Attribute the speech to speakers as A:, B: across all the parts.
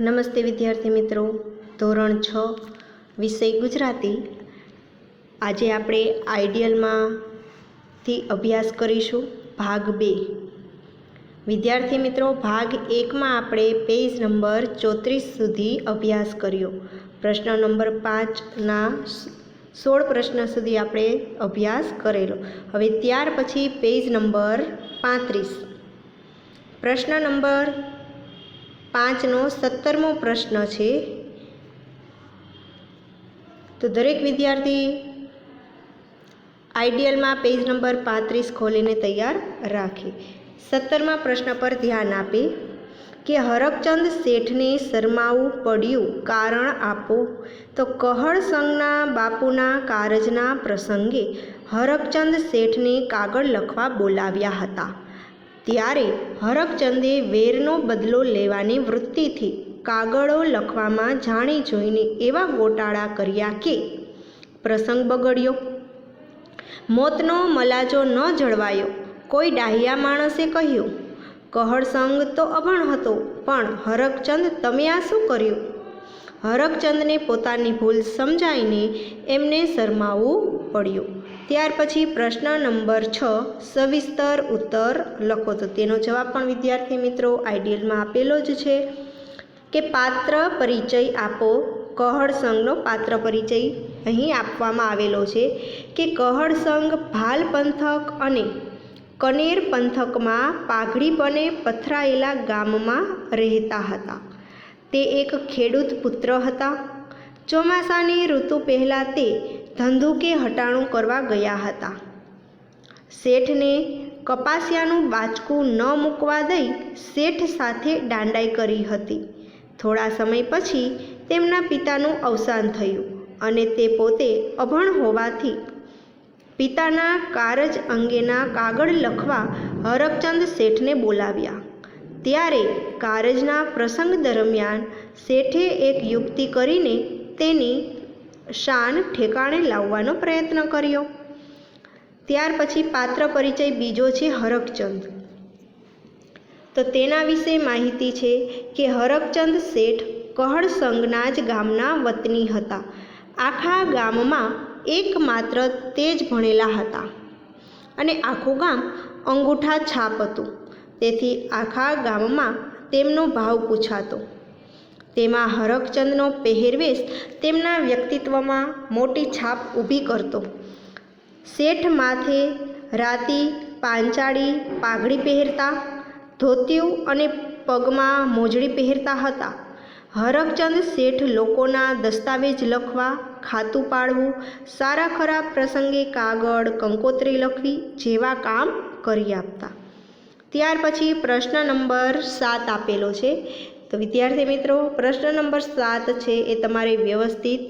A: નમસ્તે વિદ્યાર્થી મિત્રો, ધોરણ 6 વિષય ગુજરાતી. આજે આપણે આઈડિયલમાંથી અભ્યાસ કરીશું ભાગ 2. વિદ્યાર્થી મિત્રો, ભાગ 1માં આપણે પેજ નંબર 34 સુધી અભ્યાસ કર્યો. પ્રશ્ન નંબર 5ના 16 પ્રશ્ન સુધી આપણે અભ્યાસ કરેલો. હવે ત્યાર પછી પેજ નંબર 35, પ્રશ્ન નંબર 5નો 17મો પ્રશ્ન છે. તો દરેક વિદ્યાર્થી આઈડિયલમાં પેજ નંબર 35 ખોલીને તૈયાર રાખે. 17મા પ્રશ્ન પર ધ્યાન આપે કે હરકચંદ શેઠને શરમાવું પડ્યું, કારણ આપો. તો કહળ સંઘના બાપુના કારજના પ્રસંગે હરકચંદ શેઠને કાગળ લખવા બોલાવ્યા હતા. ત્યારે હરકચંદે વેરનો બદલો લેવાની વૃત્તિથી કાગળો લખવામાં જાણી જોઈને એવા ગોટાળા કર્યા કે પ્રસંગ બગડ્યો. મોતનો મલાજો ન જળવાયો. કોઈ ડાહ્યા માણસે કહ્યું, કહળ સંઘ તો અભણ હતો, પણ હરકચંદ તમે આ શું કર્યું? હરકચંદને પોતાની ભૂલ સમજાઈને એમને શરમાવવું પડ્યું. ત્યાર પછી પ્રશ્ન નંબર 6 સવિસ્તર ઉત્તર લખો. તો તેનો જવાબ પણ વિદ્યાર્થી મિત્રો આઈડિયલમાં આપેલો જ છે કે પાત્ર પરિચય આપો. કહળ સંઘનો પાત્ર પરિચય અહીં આપવામાં આવેલો છે કે કહળ સંઘ ભાલ પંથક અને કનેર પંથકમાં પાઘડી બને પથરાયેલા ગામમાં રહેતા હતા. તે એક ખેડૂત પુત્ર હતા. ચોમાસાની ઋતુ પહેલાં તે ધંધુકે હટાણું કરવા ગયા હતા. શેઠને કપાસિયાનું બાચકું ન મૂકવા દઈ શેઠ સાથે દાંડાઈ કરી હતી. થોડા સમય પછી તેમના પિતાનું અવસાન થયું અને તે પોતે અભણ હોવાથી પિતાના કારજ અંગેના કાગળ લખવા હરકચંદ શેઠને બોલાવ્યા. ત્યારે કારજના પ્રસંગ દરમિયાન શેઠે એક યુક્તિ કરીને તેની શાન ઠેકાણે લાવવાનો પ્રયત્ન કર્યો. ત્યાર પછી પાત્ર પરિચય બીજો છે હરકચંદ. તો તેના વિશે માહિતી છે કે હરકચંદ શેઠ કહળ સંઘના જ ગામના વતની હતા. આખા ગામમાં એકમાત્ર તે જ ભણેલા હતા અને આખું ગામ અંગૂઠા છાપ હતું. તેથી આખા ગામમાં તેમનો ભાવ પૂછાતો. તેમાં હરકચંદનો પહેરવેશ તેમના વ્યક્તિત્વમાં મોટી છાપ ઊભી કરતો. શેઠ માથે રાતી પાંચાળી પાઘડી પહેરતા, ધોતિયું અને પગમાં મોજડી પહેરતા હતા. હરકચંદ શેઠ લોકોના દસ્તાવેજ લખવા, ખાતું પાડવું, સારા ખરાબ પ્રસંગે કાગળ કંકોત્રી લખવી જેવા કામ કરી આપતા. ત્યાર પછી પ્રશ્ન નંબર 7 આપેલો છે. તો વિદ્યાર્થી મિત્રો, પ્રશ્ન નંબર 7 છે એ તમારે વ્યવસ્થિત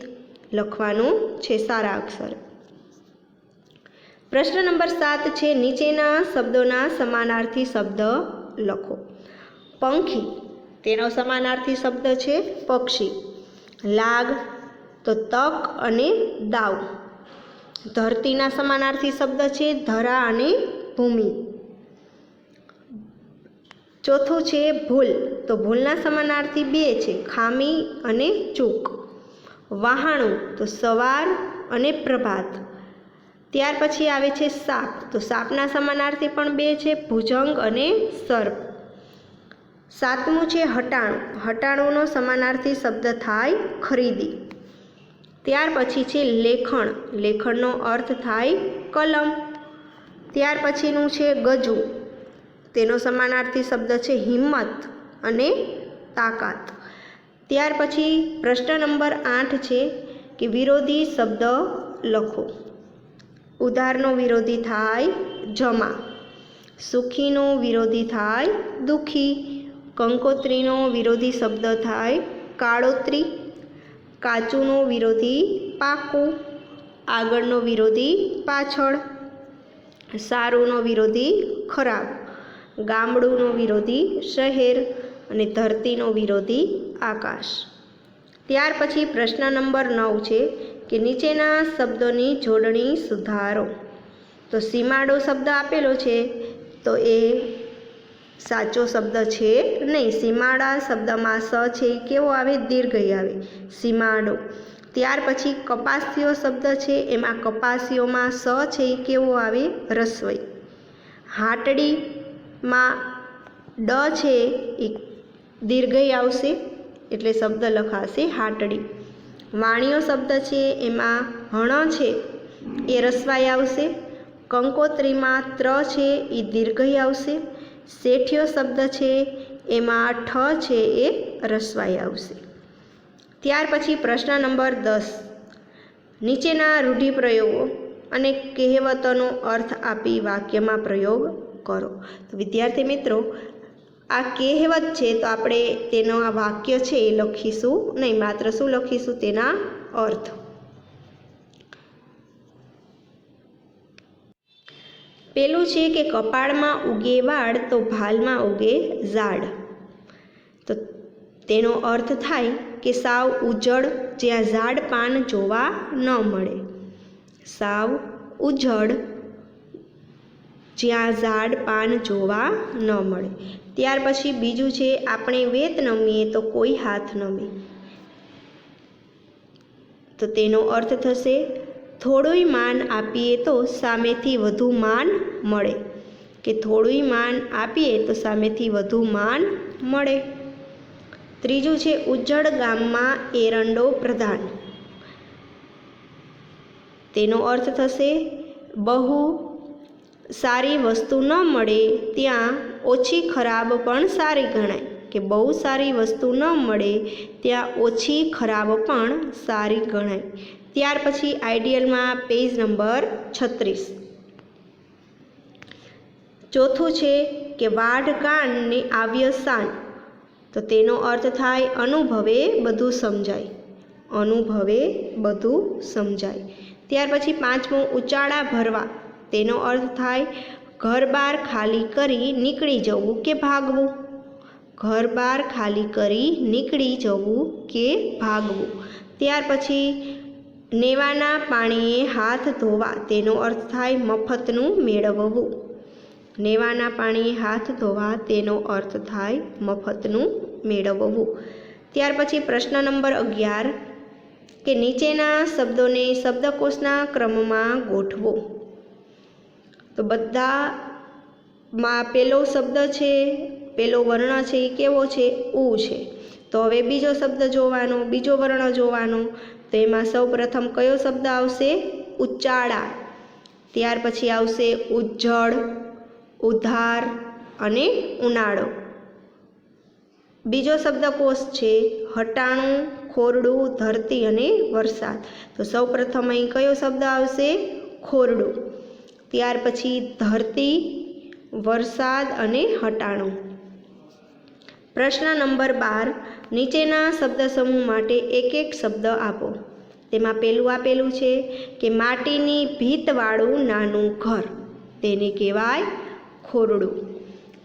A: લખવાનું છે, સારા અક્ષર. પ્રશ્ન નંબર 7 છે, નીચેના શબ્દોના સમાનાર્થી શબ્દ લખો. પંખી, તેનો સમાનાર્થી શબ્દ છે પક્ષી. લાગ, તો તક અને દાવ. ધરતીના સમાનાર્થી શબ્દ છે ધરા અને ભૂમિ. ચોથું છે ભૂલ, તો ભૂલના સમાનાર્થી 2 છે, ખામી અને ચૂક. વહાણું, તો સવાર અને પ્રભાત. ત્યાર પછી આવે છે સાપ, તો સાપના સમાનાર્થી પણ 2 છે, ભુજંગ અને સર્પ. 7મું છે હટાણું. હટાણુંનો સમાનાર્થી શબ્દ થાય ખરીદી. ત્યાર પછી છે લેખણ. લેખણનો અર્થ થાય કલમ. ત્યાર પછીનું છે ગજુ. તેનો સમાનાર્થી શબ્દ છે હિંમત અને તાકાત. ત્યાર પછી પ્રશ્ન નંબર 8 છે કે વિરોધી શબ્દ લખો. ઉધારનો વિરોધી થાય જમા. સુખીનો વિરોધી થાય દુઃખી. કંકોત્રીનો વિરોધી શબ્દ થાય કાળોતરી. કાચુંનો વિરોધી પાકું. આગળનો વિરોધી પાછળ. સારુંનો વિરોધી ખરાબ. ગામડુંનો વિરોધી શહેર અને ધરતીનો વિરોધી આકાશ. ત્યાર પછી પ્રશ્ન નંબર 9 છે કે નીચેના શબ્દોની જોડણી સુધારો. તો સીમાડો શબ્દ આપેલો છે, તો એ સાચો શબ્દ છે નહીં. સીમાડા શબ્દમાં સ છે એ કેવો આવે? દીર્ઘઈ આવે, સીમાડો. ત્યાર પછી કપાસિયો શબ્દ છે એમાં કપાસિયોમાં સ છે એ કેવો આવે? રસ્વઈ. હાટડીમાં ડ છે એ દીર્ઘઈ આવશે એટલે શબ્દ લખાશે હાટડી. વાણિયો શબ્દ છે એમાં હણ છે એ રસ્વાઈ આવશે. કંકોત્રીમાં ત્ર છે એ દીર્ઘઈ આવશે. શેઠિયો શબ્દ છે એમાં ઠ છે એ રસ્વાઈ આવશે. ત્યાર પછી પ્રશ્ન નંબર 10. નીચેના રૂઢિપ્રયોગો અને કહેવતોનો અર્થ આપી વાક્યમાં પ્રયોગ કરો. તો વિદ્યાર્થી મિત્રો, આ કહેવત છે તો આપણે તેનો આ વાક્ય છે એ લખીશું નહીં, માત્ર શું લખીશું? તેના અર્થ. પેલું છે કે કપાળમાં ઉગે વાળ તો ભાલમાં ઉગે ઝાડ. તો તેનો અર્થ થાય કે સાવ ઉજળ જ્યાં ઝાડ પાન જોવા ન મળે. સાવ ઉજળ જ્યાં ઝાડ પાન જોવા ન મળે. ત્યાર પછી બીજું છે આપણે વેત નમીએ તો કોઈ હાથ નમે. તો તેનો અર્થ થશે થોડુંય માન આપીએ તો સામેથી વધુ માન મળે, કે થોડુંય માન આપીએ તો સામેથી વધુ માન મળે. ત્રીજું છે ઉજ્જડ ગામમાં એરંડો પ્રધાન. તેનો અર્થ થશે બહુ સારી વસ્તુ ન મળે ત્યાં ઓછી ખરાબ પણ સારી ગણાય, કે બહુ સારી વસ્તુ ન મળે ત્યાં ઓછી ખરાબ પણ સારી ગણાય. ત્યાર પછી આઈડિયલમાં પેજ નંબર 36. ચોથું છે કે વાઢ કાન ને આવ્ય સાન. તો તેનો અર્થ થાય અનુભવે બધું સમજાય, અનુભવે બધું સમજાય. ત્યાર પછી પાંચમું ઉચાળા ભરવા. તેનો અર્થ થાય ઘર બાર ખાલી કરી નીકળી જવું કે ભાગવું. ઘર બાર ખાલી કરી નીકળી જવું કે ભાગવું. ત્યાર પછી નેવાના પાણીએ હાથ ધોવા. તેનો અર્થ થાય મફતનું મેળવવું. નેવાના પાણીએ હાથ ધોવા તેનો અર્થ થાય મફતનું મેળવવું. ત્યાર પછી પ્રશ્ન નંબર 11 કે નીચેના શબ્દોને શબ્દકોશના ક્રમમાં ગોઠવો. તો બધામાં પહેલો શબ્દ છે, પહેલો વર્ણ છે એ કેવો છે? ઉ છે. તો હવે બીજો શબ્દ જોવાનો, બીજો વર્ણ જોવાનો. તો એમાં સૌ પ્રથમ કયો શબ્દ આવશે? ઉચાળા. ત્યાર પછી આવશે ઉજ્જડ, ઉધાર અને ઉનાળો. બીજો શબ્દકોશ છે હટાણું, ખોરડું, ધરતી અને વરસાદ. તો સૌ પ્રથમ અહીં કયો શબ્દ આવશે? ખોરડું. ત્યાર પછી ધરતી, વરસાદ અને હટાણું. પ્રશ્ન નંબર 12 નીચેના શબ્દ સમૂહ માટે એક એક શબ્દ આપો. તેમાં પહેલું આપેલું છે કે માટીની ભીતવાળું નાનું ઘર, તેને કહેવાય ખોરડું.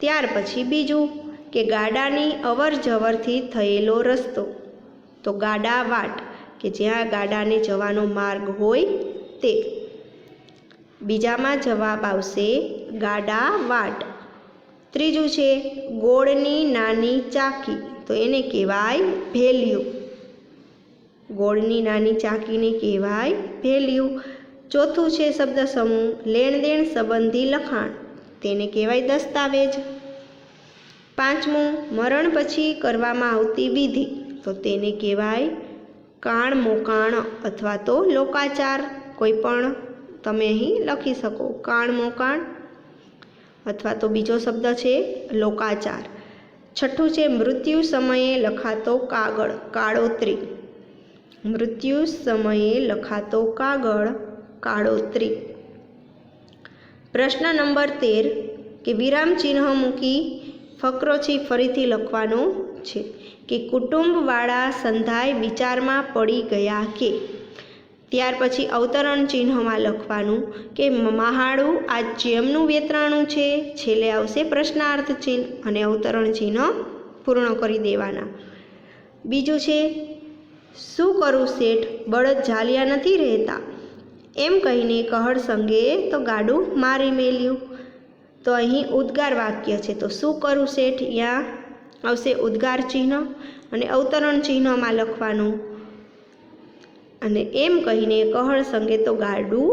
A: ત્યાર પછી બીજું કે ગાડાની અવર જવરથી થયેલો રસ્તો, તો ગાડા વાટ, કે જ્યાં ગાડાને જવાનો માર્ગ હોય તે. બીજામાં જવાબ આવશે ગાડા વાટ. ત્રીજું છે ગોળની નાની ચાકી, તો એને કહેવાય ભેલિયું. ગોળની નાની ચાકીને કહેવાય ભેલિયું. ચોથું છે શબ્દ સમૂહ લેણદેણ સંબંધી લખાણ, તેને કહેવાય દસ્તાવેજ. પાંચમું મરણ પછી કરવામાં આવતી વિધિ, તો તેને કહેવાય કાણ મોકાણ અથવા તો લોકાચાર. કોઈ પણ તમે અહીં લખી શકો, કાણ મોકાણ અથવા તો બીજો શબ્દ છે લોકાચાર. છઠ્ઠું છે મૃત્યુ સમયે લખાતો કાગળ, કાળોતરી. મૃત્યુ સમયે લખાતો કાગળ, કાળોતરી. પ્રશ્ન નંબર 13 કે વિરામ ચિહ્ન મૂકી ફકરો છે ફરીથી લખવાનો છે કે કુટુંબવાળા સંધાય વિચારમાં પડી ગયા કે. ત્યાર પછી અવતરણ ચિહ્નમાં લખવાનું કે મહાળું આ જેમનું વેતરાણું છે. છેલ્લે આવશે પ્રશ્નાર્થ ચિહ્ન અને અવતરણ ચિહ્ન પૂર્ણ કરી દેવાના. બીજું છે શું કરું શેઠ, બળદ ઝાલ્યા નથી રહેતા, એમ કહીને કહળ સંગે તો ગાડું મારી મેલ્યું. તો અહીં ઉદ્ગાર વાક્ય છે, તો શું કરું શેઠ, ત્યાં આવશે ઉદ્ગાર ચિહ્ન અને અવતરણ ચિહ્નમાં લખવાનું અને એમ કહીને કહળ સંગે તો ગાડું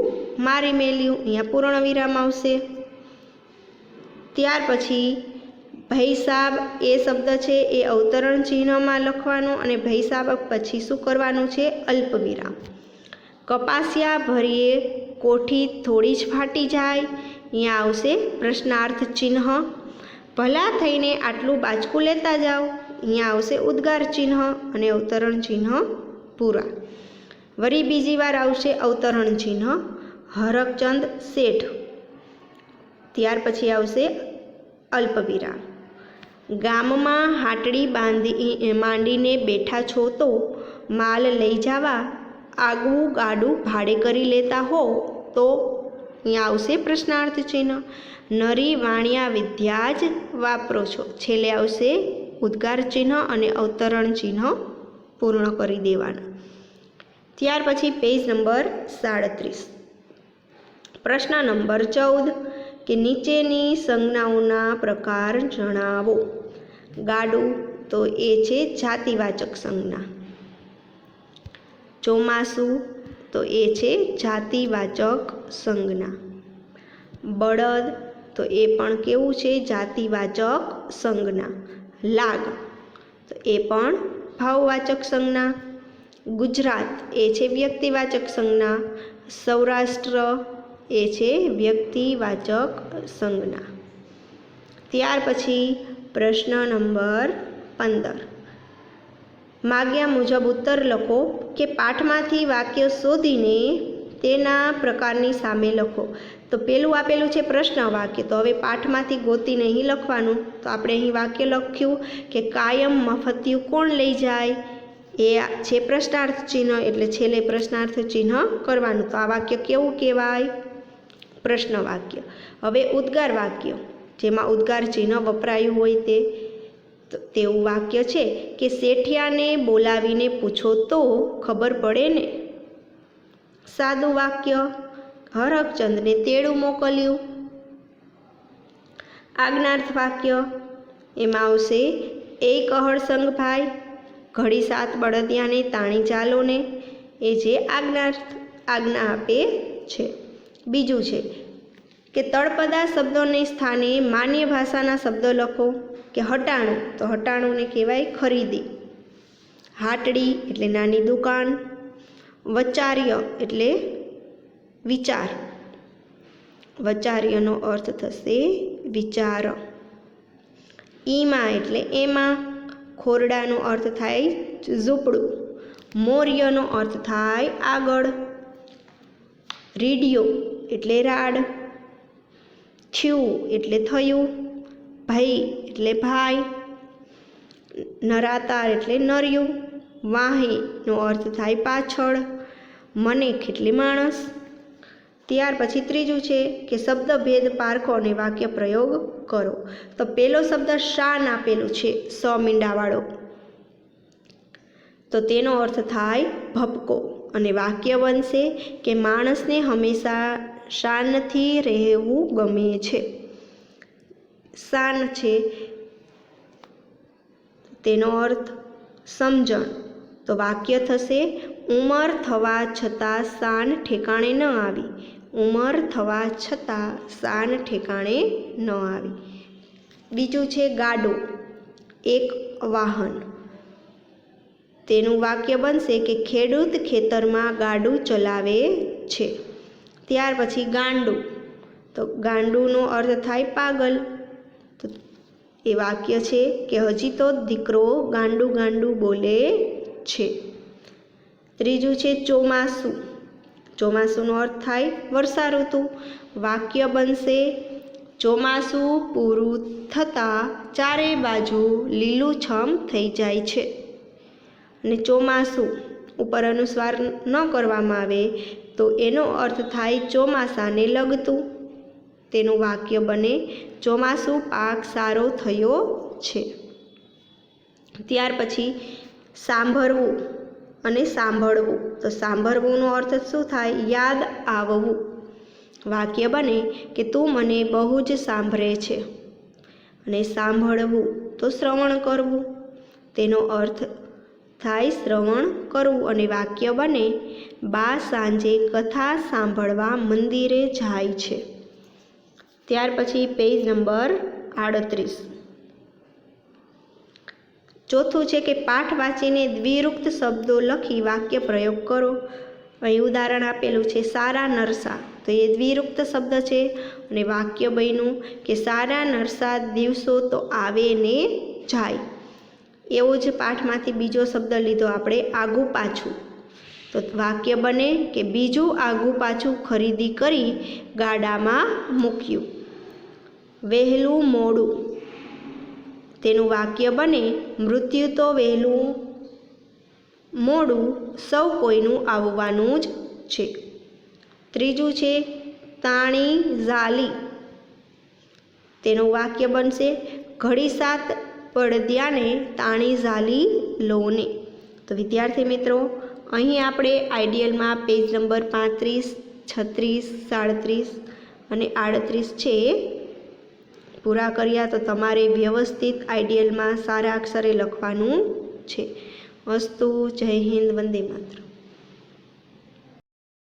A: મારી મેલ્યું, અહીંયા પૂર્ણ વિરામ આવશે. ત્યાર પછી ભૈસાબ એ શબ્દ છે એ અવતરણ ચિહ્નમાં લખવાનું અને ભૈસાબ પછી શું કરવાનું છે, અલ્પ વિરામ. કપાસિયા ભરીએ કોઠી થોડી જ ફાટી જાય, અહીંયા આવશે પ્રશ્નાર્થ ચિહ્ન. ભલા થઈને આટલું બાચકું લેતા જાઓ, અહીંયા આવશે ઉદ્ગાર ચિહ્ન અને અવતરણ ચિહ્ન પૂરા. વળી બીજી વાર આવશે અવતરણ ચિહ્ન હરકચંદ શેઠ, ત્યાર પછી આવશે અલ્પ વિરામ. ગામમાં હાટડી માંડીને બેઠા છો તો માલ લઈ જવા આગવું ગાડું ભાડે કરી લેતા હો તો અહીંયા આવશે પ્રશ્નાર્થ ચિહ્ન. નરી વાણિયા વિદ્યા જ વાપરો છો, છેલ્લે આવશે ઉદ્ગાર ચિહ્ન અને અવતરણ ચિહ્ન પૂર્ણ કરી દેવાનું. ત્યાર પછી પેજ નંબર 37, પ્રશ્ન નંબર 14 કે નીચેની સંજ્ઞાઓના પ્રકાર જણાવો. ગાડું તો એ છે જાતિવાચક સંજ્ઞા. ચોમાસું તો એ છે જાતિવાચક સંજ્ઞા. બળદ તો એ પણ કેવું છે, જાતિવાચક સંજ્ઞા. લાગ તો એ પણ ભાવવાચક સંજ્ઞા. ગુજરાત એ છે વ્યક્તિવાચક સંજ્ઞા. સૌરાષ્ટ્ર એ છે વ્યક્તિવાચક સંજ્ઞા. ત્યાર પછી પ્રશ્ન નંબર 15, માગ્યા મુજબ ઉત્તર લખો કે પાઠમાંથી વાક્ય શોધીને તેના પ્રકારની સામે લખો. તો પેલું આપેલું છે પ્રશ્ન વાક્ય, તો હવે પાઠમાંથી ગોતીને અહીં લખવાનું. તો આપણે અહીં વાક્ય લખ્યું કે કાયમ મફતિયું કોણ લઈ જાય, એ છે પ્રશ્નાર્થ ચિહ્ન, એટલે છેલ્લે પ્રશ્નાર્થ ચિહ્ન કરવાનું. તો આ વાક્ય કેવું કહેવાય, પ્રશ્ન વાક્ય. હવે ઉદ્ગાર વાક્ય, જેમાં ઉદ્ગાર ચિહ્ન વપરાયું હોય તેવું વાક્ય છે કે શેઠિયાને બોલાવીને પૂછો તો ખબર પડે ને. સાદું વાક્ય, હરકચંદને તેડું મોકલ્યું. આજ્ઞાર્થ વાક્ય, એમાં આવશે એ કહળ સંઘભાઈ ઘડી 7 બળદિયાને તાણી ચાલો ને, એ જે આજ્ઞા આપે છે. બીજું છે કે તળપદા શબ્દોને સ્થાને માન્ય ભાષાના શબ્દો લખો. કે હટાણું, તો હટાણુંને કહેવાય ખરીદી. હાટડી એટલે નાની દુકાન. વચાર્ય એટલે વિચાર, વચાર્યનો અર્થ થશે વિચાર. ઈમાં એટલે એમાં. ખોરડાનો અર્થ થાય ઝૂંપડું. મોર્યનો અર્થ થાય આગળ. રીડિયો એટલે રાડ. થયું એટલે થયું. ભાઈ એટલે ભાઈ. નરાતાર એટલે નર્યું. વાહીનો અર્થ થાય પાછળ. મનેક એટલે માણસ. ત્યાર પછી ત્રીજું છે કે શબ્દભેદ પારખો અને વાક્ય પ્રયોગ કરો. તો પહેલો શબ્દ શાન આપેલું છે, સ મીંડાવાળો, તો તેનો અર્થ થાય ભપકો અને વાક્ય બનશે કે માણસને હંમેશા શાનથી રહેવું ગમે છે. શાન છે તેનો અર્થ સમજણ, તો વાક્ય થશે ઉંમર થવા છતાં શાન ઠેકાણે ન આવી. ઉંમર થવા છતાં શાન ઠેકાણે ન આવી. બીજું છે ગાડું, એક વાહન, તેનું વાક્ય બનશે કે ખેડૂત ખેતરમાં ગાડું ચલાવે છે. ત્યાર પછી ગાંડું, તો ગાંડુનો અર્થ થાય પાગલ, તો એ વાક્ય છે કે હજી તો દીકરો ગાંડું ગાંડું બોલે છે. ત્રીજું છે ચોમાસું, ચોમાસુનો અર્થ થાય વર્ષા ઋતુ. વાક્ય બનશે ચોમાસું પૂરું થતાં ચારે બાજુ લીલુંછમ થઈ જાય છે. અને ચોમાસું ઉપર અનુસ્વાર ન કરવામાં આવે તો એનો અર્થ થાય ચોમાસાને લગતું. તેનું વાક્ય બને ચોમાસું પાક સારો થયો છે. ત્યાર પછી સાંભળવું અને સાંભળવું, તો સાંભળવુંનો અર્થ શું થાય, યાદ આવવું. વાક્ય બને કે તું મને બહુ જ સાંભળે છે, અને સાંભળવું તો શ્રવણ કરવું, તેનો અર્થ થાય શ્રવણ કરવું. અને વાક્ય બને બા સાંજે કથા સાંભળવા મંદિરે જાય છે. ત્યાર પછી પેજ નંબર 38. ચોથું છે કે પાઠ વાંચીને દ્વિરુક્ત શબ્દો લખી વાક્ય પ્રયોગ કરો. અહીં ઉદાહરણ આપેલું છે સારા નરસા, તો એ દ્વિરુક્ત શબ્દ છે અને વાક્ય બન્યું કે સારા નરસા દિવસો તો આવે ને જાય. એવો જ પાઠમાંથી બીજો શબ્દ લીધો આપણે આગું પાછું, તો વાક્ય બને કે બીજું આગું પાછું ખરીદી કરી ગાડામાં મૂક્યું. વહેલું મોડું, તેનું વાક્ય બને મૃત્યુ તો વહેલું મોડું સૌ કોઈનું આવવાનું જ છે. ત્રીજું છે તાણી ઝાલી, તેનું વાક્ય બનશે ઘડી સાત પડદ્યાને તાણી ઝાલી લોને. તો વિદ્યાર્થી મિત્રો, અહીં આપણે આઈડિયલમાં પેજ નંબર 35, 36, 37 અને 38 છે પૂરા કર્યા. તો તમારે વ્યવસ્થિત આઈડિયલમાં સારા અક્ષરે લખવાનું છે. અસ્તુ. જય હિન્દ. વંદે માતરમ.